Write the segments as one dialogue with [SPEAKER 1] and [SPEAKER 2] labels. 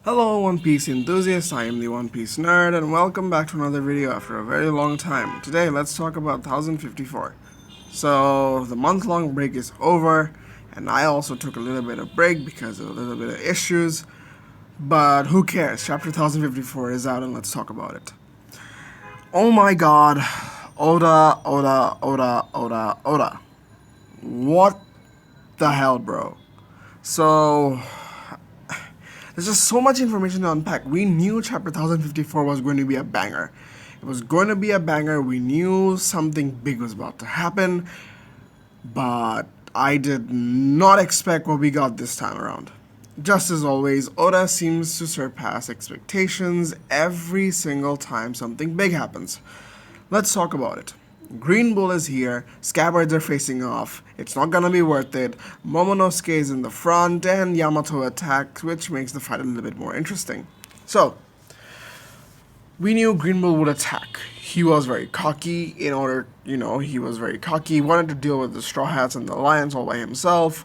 [SPEAKER 1] Hello One Piece enthusiasts, I am the One Piece nerd and welcome back to another video after a very long time. Today let's talk about 1054. So the month-long break is over and I also took a little bit of break because of a little bit of issues, but who cares? Chapter 1054 is out and let's talk about it. Oh my god, Oda. What the hell, bro? So there's just so much information to unpack. We knew chapter 1054 was going to be a banger. It was going to be a banger. We knew something big was about to happen. But I did not expect what we got this time around. Just as always, Oda seems to surpass expectations every single time something big happens. Let's talk about it. Green Bull is here, Scabbards are facing off, it's not gonna be worth it, Momonosuke is in the front, and Yamato attacks, which makes the fight a little bit more interesting. So, we knew Green Bull would attack. He was very cocky, he was very cocky, he wanted to deal with the Straw Hats and the Lions all by himself.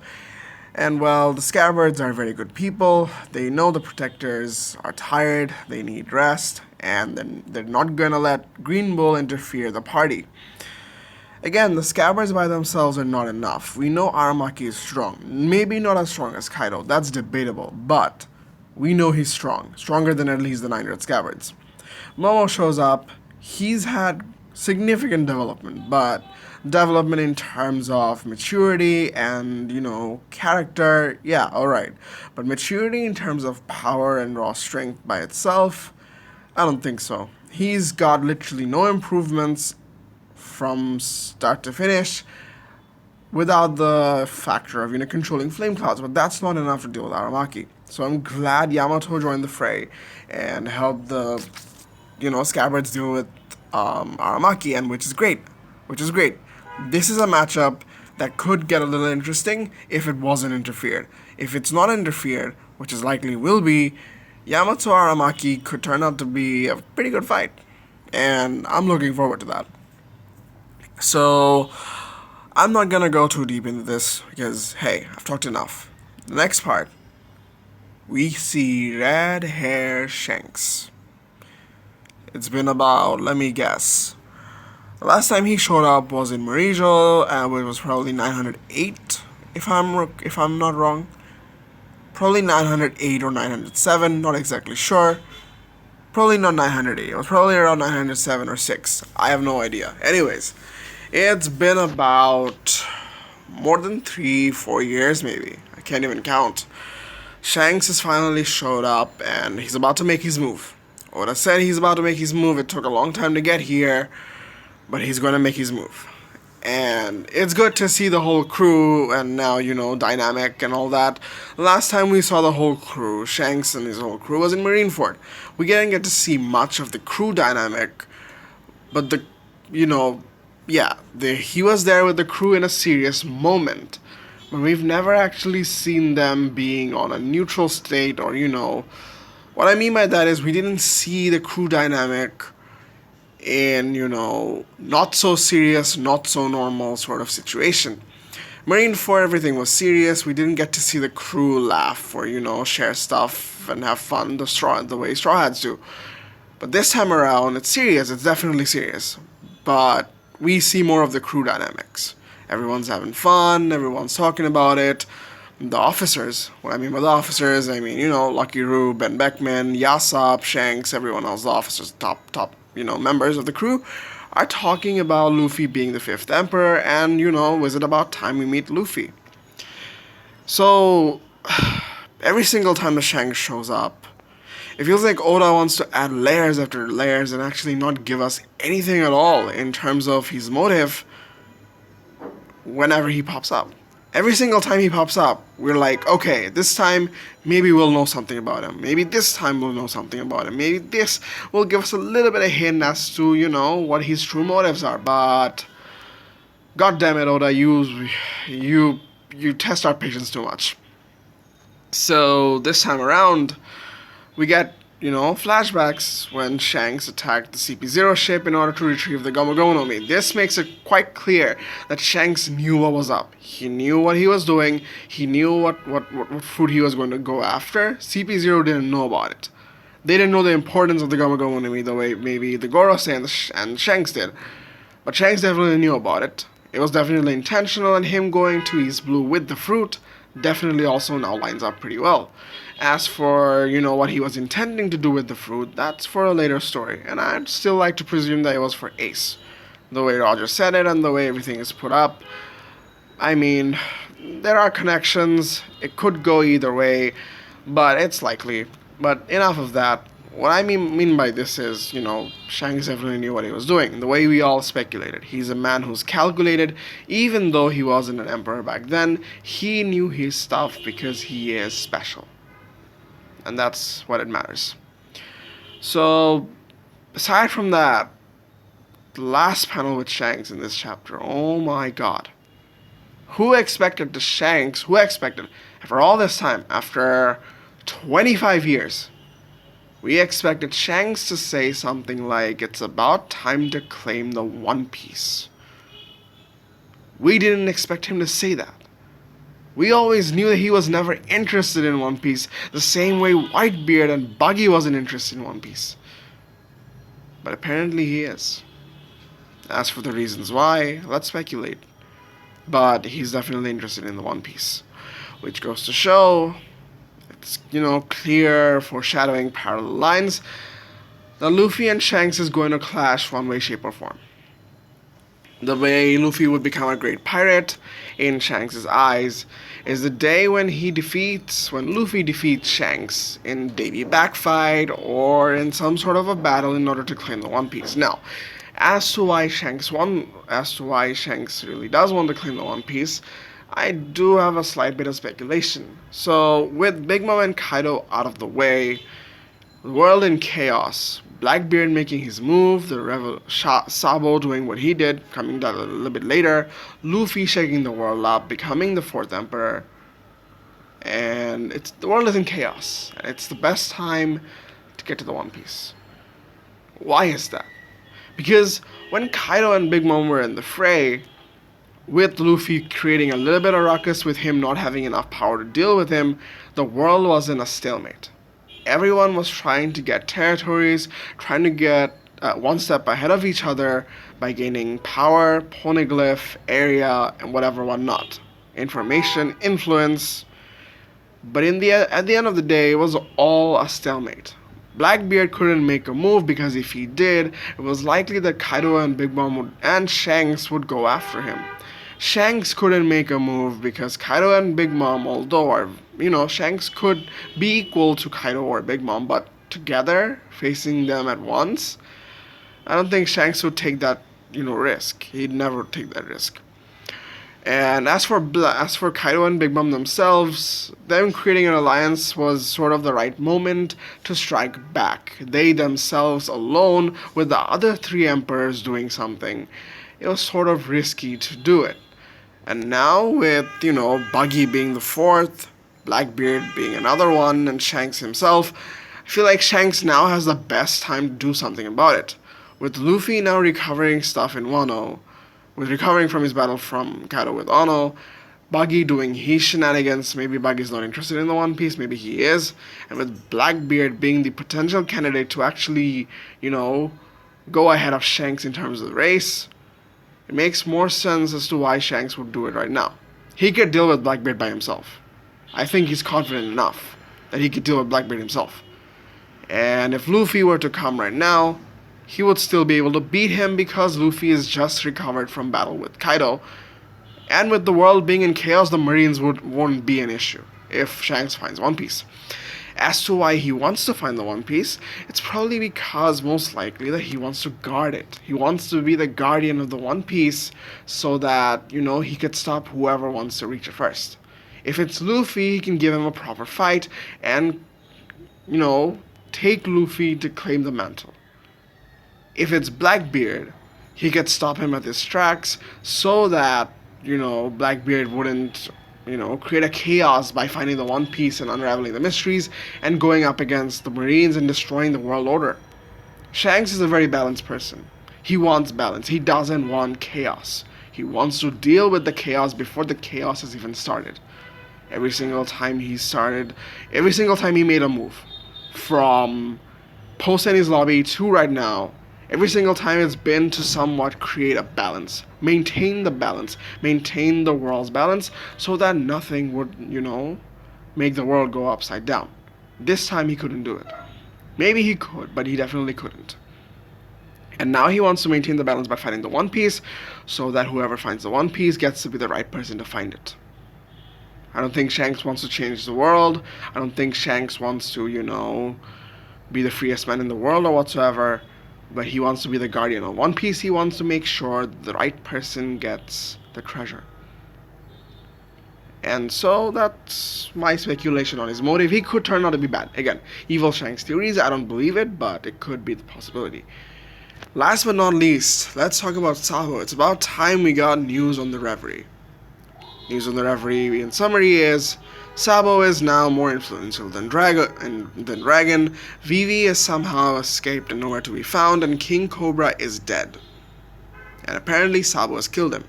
[SPEAKER 1] And well, the Scabbards are very good people. They know the Protectors are tired, they need rest, and then they're not gonna let Green Bull interfere the party. Again, the Scabbards by themselves are not enough. We know Aramaki is strong. Maybe not as strong as Kaido, that's debatable, but we know he's strong. Stronger than at least the 900 Scabbards. Momo shows up. He's had significant development, but development in terms of maturity and, character, yeah, alright. But maturity in terms of power and raw strength by itself, I don't think so. He's got literally no improvements from start to finish without the factor of, controlling flame clouds, but that's not enough to deal with Aramaki. So I'm glad Yamato joined the fray and helped the, Scabbards deal with Aramaki, and which is great. This is a matchup that could get a little interesting if it wasn't interfered. If it's not interfered, which is likely will be, Yamato Aramaki could turn out to be a pretty good fight. And I'm looking forward to that. So, I'm not gonna go too deep into this because, hey, I've talked enough. The next part, we see red hair Shanks. It's been about, let me guess, the last time he showed up was in Marijo, and it was probably 908, if I'm not wrong. Probably 908 or 907, not exactly sure. Probably not 908, it was probably around 907 or 6. I have no idea. Anyways, it's been about more than 3-4 years maybe. I can't even count. Shanks has finally showed up, and he's about to make his move. Oda said he's about to make his move. It took a long time to get here, but he's going to make his move. And it's good to see the whole crew and now, dynamic and all that. Last time we saw the whole crew, Shanks and his whole crew, was in Marineford. We didn't get to see much of the crew dynamic, but he was there with the crew in a serious moment. But we've never actually seen them being on a neutral state or, what I mean by that is we didn't see the crew dynamic in, not so serious, not so normal sort of situation. Marineford, everything was serious. We didn't get to see the crew laugh or, share stuff and have fun the way Straw Hats do. But this time around, it's serious. It's definitely serious. But we see more of the crew dynamics. Everyone's having fun. Everyone's talking about it. The officers, what I mean by the officers, Lucky Roo, Ben Beckman, Yasop, Shanks, everyone else, the officers, top, members of the crew, are talking about Luffy being the 5th Emperor, and, is it about time we meet Luffy? So, every single time the Shanks shows up, it feels like Oda wants to add layers after layers and actually not give us anything at all in terms of his motive whenever he pops up. Every single time he pops up, we're like, okay, this time maybe we'll know something about him. Maybe this time we'll know something about him. Maybe this will give us a little bit of hint as to, what his true motives are. But, god damn it, Oda, you test our patience too much. So this time around, we get, flashbacks when Shanks attacked the CP0 ship in order to retrieve the Gomu Gomu no Mi. This makes it quite clear that Shanks knew what was up. He knew what he was doing. He knew what food he was going to go after. CP0 didn't know about it. They didn't know the importance of the Gomu Gomu no Mi the way maybe the Gorosei and Shanks did. But Shanks definitely knew about it. It was definitely intentional, and him going to East Blue with the fruit definitely also now lines up pretty well. As for, what he was intending to do with the fruit, that's for a later story, and I'd still like to presume that it was for Ace. The way Roger said it and the way everything is put up. I mean, there are connections, it could go either way, but it's likely. But enough of that. What I mean by this is, Shanks definitely knew what he was doing, the way we all speculated. He's a man who's calculated, even though he wasn't an emperor back then, he knew his stuff because he is special. And that's what it matters. So, aside from that, the last panel with Shanks in this chapter, oh my god. Who expected after all this time, after 25 years, we expected Shanks to say something like, it's about time to claim the One Piece. We didn't expect him to say that. We always knew that he was never interested in One Piece, the same way Whitebeard and Buggy wasn't interested in One Piece. But apparently he is. As for the reasons why, let's speculate. But he's definitely interested in the One Piece. Which goes to show, it's, clear foreshadowing parallel lines, that Luffy and Shanks is going to clash one way, shape, or form. The way Luffy would become a great pirate, in Shanks' eyes, is the day when Luffy defeats Shanks in Davy Backfight or in some sort of a battle in order to claim the One Piece. Now, as to why Shanks really does want to claim the One Piece, I do have a slight bit of speculation. So, with Big Mom and Kaido out of the way, the world in chaos, Blackbeard making his move, Sabo doing what he did, coming down a little bit later, Luffy shaking the world up, becoming the 4th Emperor, and the world is in chaos, and it's the best time to get to the One Piece. Why is that? Because when Kaido and Big Mom were in the fray, with Luffy creating a little bit of ruckus with him not having enough power to deal with him, the world was in a stalemate. Everyone was trying to get territories, trying to get one step ahead of each other by gaining power, poneglyph, area, and whatnot. Information, influence. But at the end of the day, it was all a stalemate. Blackbeard couldn't make a move because if he did, it was likely that Kaido and Big Mom and Shanks would go after him. Shanks couldn't make a move because Kaido and Big Mom, although Shanks could be equal to Kaido or Big Mom, but together, facing them at once, I don't think Shanks would take that, risk. He'd never take that risk. And as for Kaido and Big Mom themselves, them creating an alliance was sort of the right moment to strike back. They themselves alone, with the other 3 emperors doing something, it was sort of risky to do it. And now with, Buggy being the 4th, Blackbeard being another one, and Shanks himself, I feel like Shanks now has the best time to do something about it. With Luffy now recovering stuff in Wano, with recovering from his battle from Kaido with Ono, Buggy doing his shenanigans, maybe Buggy's not interested in the One Piece, maybe he is, and with Blackbeard being the potential candidate to actually, go ahead of Shanks in terms of the race, it makes more sense as to why Shanks would do it right now. He could deal with Blackbeard by himself. I think he's confident enough that he could deal with Blackbeard himself. And if Luffy were to come right now, he would still be able to beat him because Luffy is just recovered from battle with Kaido. And with the world being in chaos, the Marines won't be an issue if Shanks finds One Piece. As to why he wants to find the One Piece, it's probably because most likely that he wants to guard it. He wants to be the guardian of the One Piece so that, he could stop whoever wants to reach it first. If it's Luffy, he can give him a proper fight and, take Luffy to claim the mantle. If it's Blackbeard, he could stop him at his tracks so that, Blackbeard wouldn't create a chaos by finding the One Piece and unraveling the mysteries and going up against the Marines and destroying the world order. Shanks is a very balanced person. He wants balance. He doesn't want chaos. He wants to deal with the chaos before the chaos has even started. Every single time he made a move, from post Enies Lobby to right now, every single time it's been to somewhat create a balance, maintain the balance, maintain the world's balance, so that nothing would, make the world go upside down. This time he couldn't do it. Maybe he could, but he definitely couldn't. And now he wants to maintain the balance by finding the One Piece, so that whoever finds the One Piece gets to be the right person to find it. I don't think Shanks wants to change the world. I don't think Shanks wants to, be the freest man in the world or whatsoever. But he wants to be the guardian of One Piece. He wants to make sure the right person gets the treasure. And so that's my speculation on his motive. He could turn out to be bad. Again, evil Shanks theories, I don't believe it, but it could be the possibility. Last but not least, let's talk about Sabo. It's about time we got news on the Reverie. News on the Reverie in summary is Sabo is now more influential than Dragon. Vivi is somehow escaped and nowhere to be found, and King Cobra is dead. And apparently Sabo has killed him.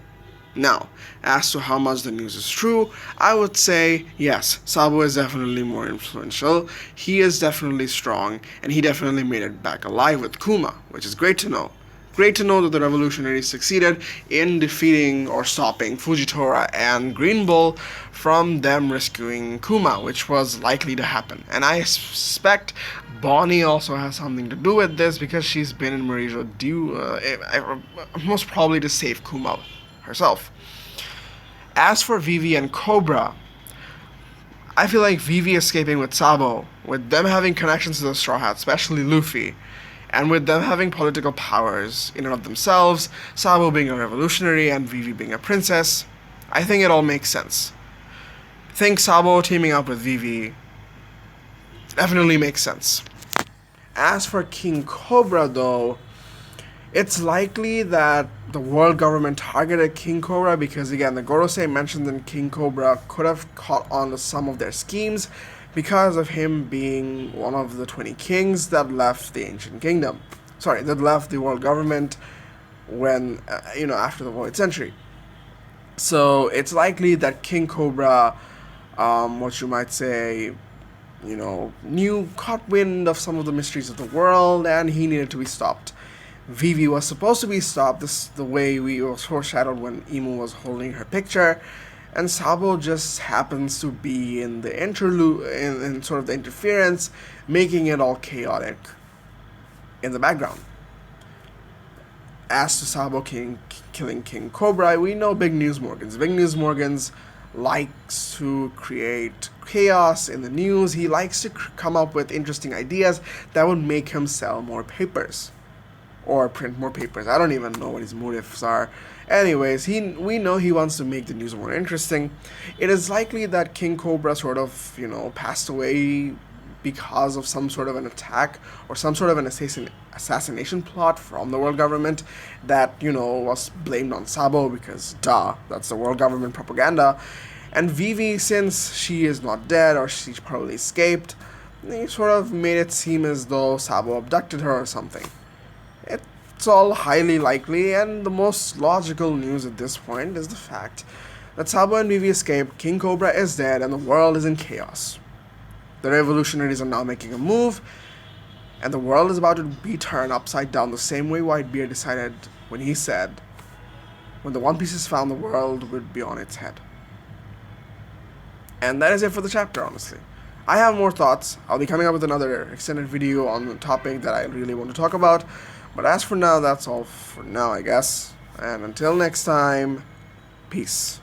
[SPEAKER 1] Now, as to how much the news is true, I would say yes, Sabo is definitely more influential, he is definitely strong, and he definitely made it back alive with Kuma, which is great to know. Great to know that the revolutionaries succeeded in defeating or stopping Fujitora and Green Bull from them rescuing Kuma, which was likely to happen. And I suspect Bonnie also has something to do with this because she's been in Mauricio most probably to save Kuma herself. As for Vivi and Cobra, I feel like Vivi escaping with Sabo, with them having connections to the Straw Hats, especially Luffy, and with them having political powers in and of themselves, Sabo being a revolutionary and Vivi being a princess, I think it all makes sense. I think Sabo teaming up with Vivi definitely makes sense. As for King Cobra, though, it's likely that the world government targeted King Cobra because, again, the Gorosei mentioned that King Cobra could have caught on to some of their schemes because of him being one of the 20 kings that left the ancient kingdom. That left the world government when, after the Void Century. So it's likely that King Cobra, what you might say, caught wind of some of the mysteries of the world and he needed to be stopped. Vivi was supposed to be stopped, the way we was foreshadowed when Imu was holding her picture, and Sabo just happens to be in the interlude, in sort of the interference, making it all chaotic in the background. As to Sabo killing King Cobra, we know Big News Morgans. Big News Morgans likes to create chaos in the news. He likes to come up with interesting ideas that would make him sell more papers. Or print more papers. I don't even know what his motives are. Anyways, we know he wants to make the news more interesting. It is likely that King Cobra sort of, passed away because of some sort of an attack or some sort of an assassination plot from the world government that, was blamed on Sabo because, that's the world government propaganda. And Vivi, since she is not dead or she probably escaped, they sort of made it seem as though Sabo abducted her or something. It's all highly likely, and the most logical news at this point is the fact that Sabo and Vivi escaped, King Cobra is dead, and the world is in chaos. The revolutionaries are now making a move, and the world is about to be turned upside down the same way Whitebeard decided when he said, when the One Piece is found, the world would be on its head. And that is it for the chapter, honestly. I have more thoughts. I'll be coming up with another extended video on the topic that I really want to talk about. But as for now, that's all for now, I guess. And until next time, peace.